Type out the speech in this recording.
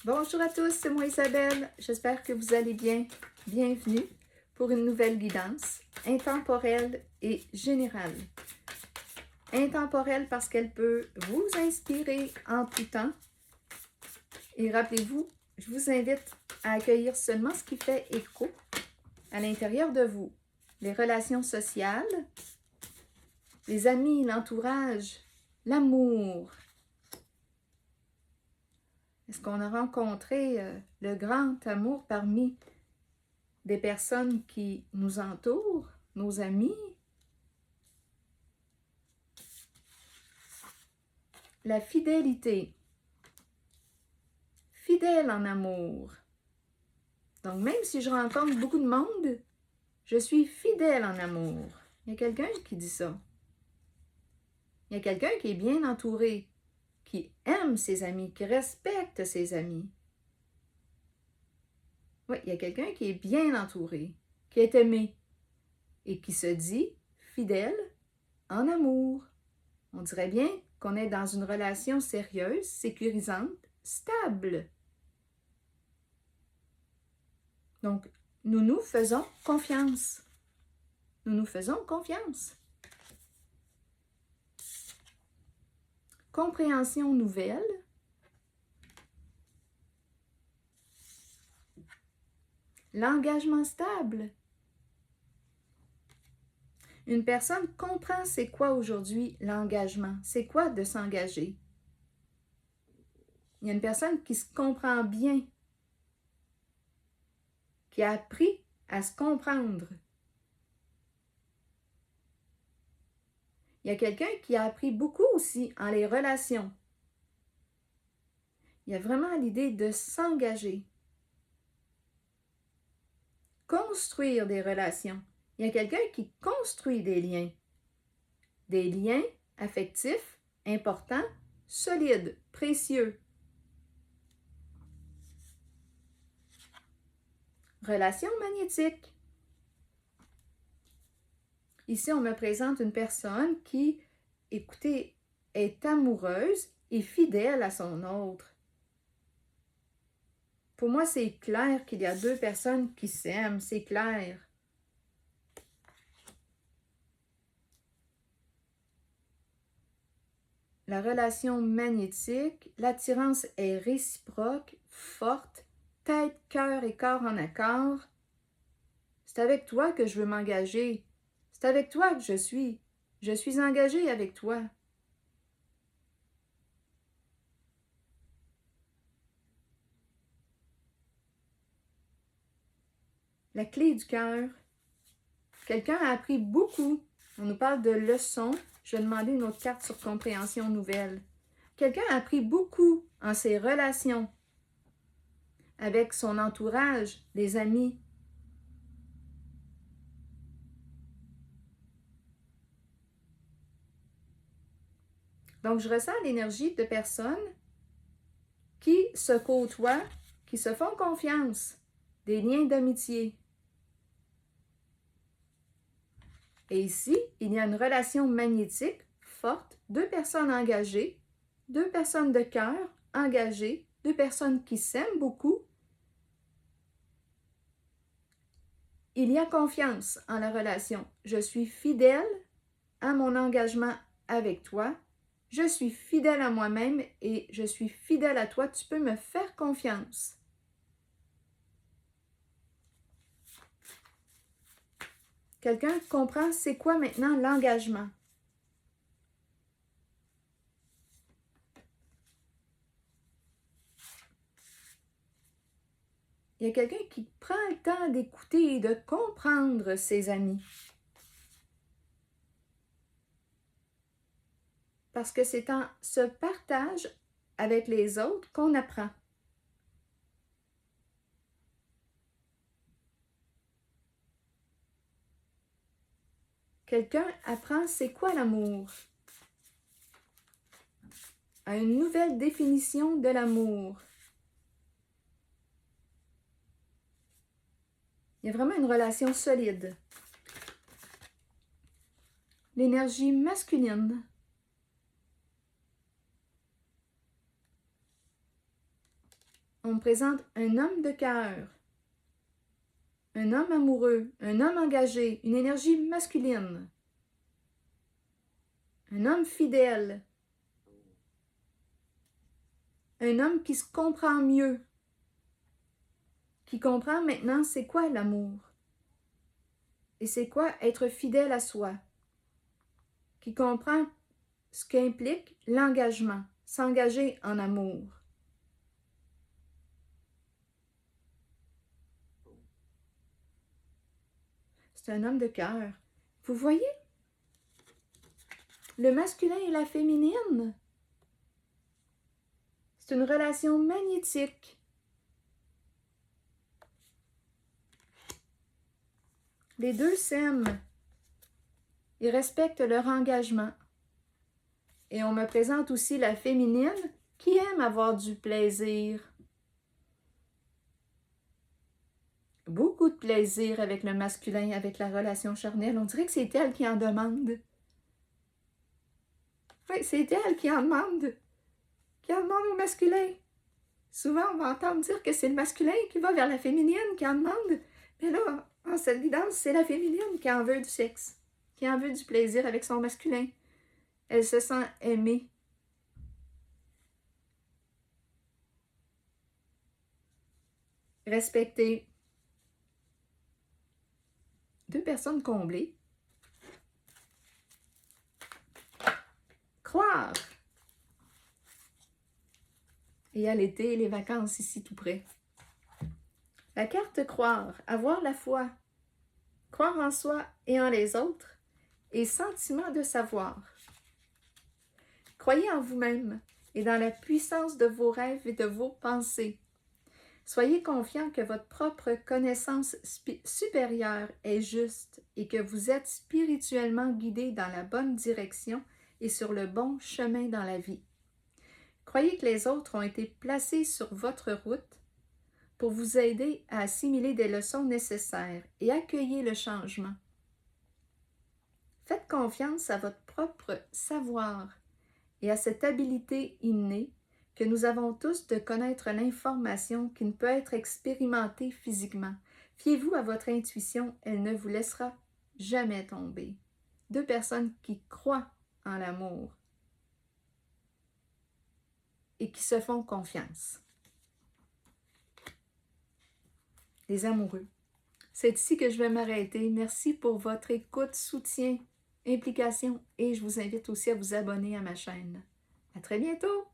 Bonjour à tous, c'est moi Isabelle. J'espère que vous allez bien. Bienvenue pour une nouvelle guidance intemporelle et générale. Intemporelle parce qu'elle peut vous inspirer en tout temps. Et rappelez-vous, je vous invite à accueillir seulement ce qui fait écho à l'intérieur de vous. Les relations sociales, les amis, l'entourage, l'amour. Est-ce qu'on a rencontré le grand amour parmi des personnes qui nous entourent, nos amis? La fidélité. Fidèle en amour. Donc, même si je rencontre beaucoup de monde, je suis fidèle en amour. Il y a quelqu'un qui dit ça. Il y a quelqu'un qui est bien entouré, qui aime ses amis, qui respecte ses amis. Oui, il y a quelqu'un qui est bien entouré, qui est aimé et qui se dit fidèle en amour. On dirait bien qu'on est dans une relation sérieuse, sécurisante, stable. Donc, nous nous faisons confiance. Nous nous faisons confiance. Compréhension nouvelle. L'engagement stable. Une personne comprend c'est quoi aujourd'hui l'engagement. C'est quoi de s'engager. Il y a une personne qui se comprend bien, qui a appris à se comprendre. Il y a quelqu'un qui a appris beaucoup aussi en les relations. Il y a vraiment l'idée de s'engager. Construire des relations. Il y a quelqu'un qui construit des liens affectifs, importants, solides, précieux. Relation magnétique. Ici, on me présente une personne qui, écoutez, est amoureuse et fidèle à son autre. Pour moi, c'est clair qu'il y a deux personnes qui s'aiment, c'est clair. La relation magnétique, l'attirance est réciproque, forte, tête, cœur et corps en accord. C'est avec toi que je veux m'engager. C'est avec toi que je suis. Je suis engagée avec toi. La clé du cœur. Quelqu'un a appris beaucoup. On nous parle de leçons. Je vais demander une autre carte sur compréhension nouvelle. Quelqu'un a appris beaucoup en ses relations avec son entourage, les amis. Donc, je ressens l'énergie de personnes qui se côtoient, qui se font confiance, des liens d'amitié. Et ici, il y a une relation magnétique forte, deux personnes engagées, deux personnes de cœur engagées, deux personnes qui s'aiment beaucoup. Il y a confiance en la relation. Je suis fidèle à mon engagement avec toi. Je suis fidèle à moi-même et je suis fidèle à toi. Tu peux me faire confiance. Quelqu'un comprend c'est quoi maintenant l'engagement. Il y a quelqu'un qui prend le temps d'écouter et de comprendre ses amis. Parce que c'est en ce partage avec les autres qu'on apprend. Quelqu'un apprend c'est quoi l'amour. A une nouvelle définition de l'amour. Il y a vraiment une relation solide. L'énergie masculine. on me présente un homme de cœur, un homme amoureux, un homme engagé, une énergie masculine, un homme fidèle, un homme qui se comprend mieux, qui comprend maintenant c'est quoi l'amour et c'est quoi être fidèle à soi, qui comprend ce qu'implique l'engagement, s'engager en amour. C'est un homme de cœur. Vous voyez? Le masculin et la féminine. C'est une relation magnétique. Les deux s'aiment. Ils respectent leur engagement. Et on me présente aussi la féminine qui aime avoir du plaisir. Beaucoup de plaisir avec le masculin, avec la relation charnelle. On dirait que c'est elle qui en demande. Oui, c'est elle qui en demande au masculin. Souvent, on va entendre dire que c'est le masculin qui va vers la féminine, qui en demande. Mais là, en cette guidance, c'est la féminine qui en veut du sexe, qui en veut du plaisir avec son masculin. Elle se sent aimée. Respectée. Deux personnes comblées. Croire. Et à l'été, les vacances ici tout près. La carte croire, avoir la foi, croire en soi et en les autres, et sentiment de savoir. Croyez en vous-même et dans la puissance de vos rêves et de vos pensées. Soyez confiant que votre propre connaissance supérieure est juste et que vous êtes spirituellement guidé dans la bonne direction et sur le bon chemin dans la vie. Croyez que les autres ont été placés sur votre route pour vous aider à assimiler des leçons nécessaires et accueillir le changement. Faites confiance à votre propre savoir et à cette habileté innée que nous avons tous de connaître l'information qui ne peut être expérimentée physiquement. Fiez-vous à votre intuition, elle ne vous laissera jamais tomber. Deux personnes qui croient en l'amour et qui se font confiance. Les amoureux. C'est ici que je vais m'arrêter. Merci pour votre écoute, soutien, implication et je vous invite aussi à vous abonner à ma chaîne. À très bientôt!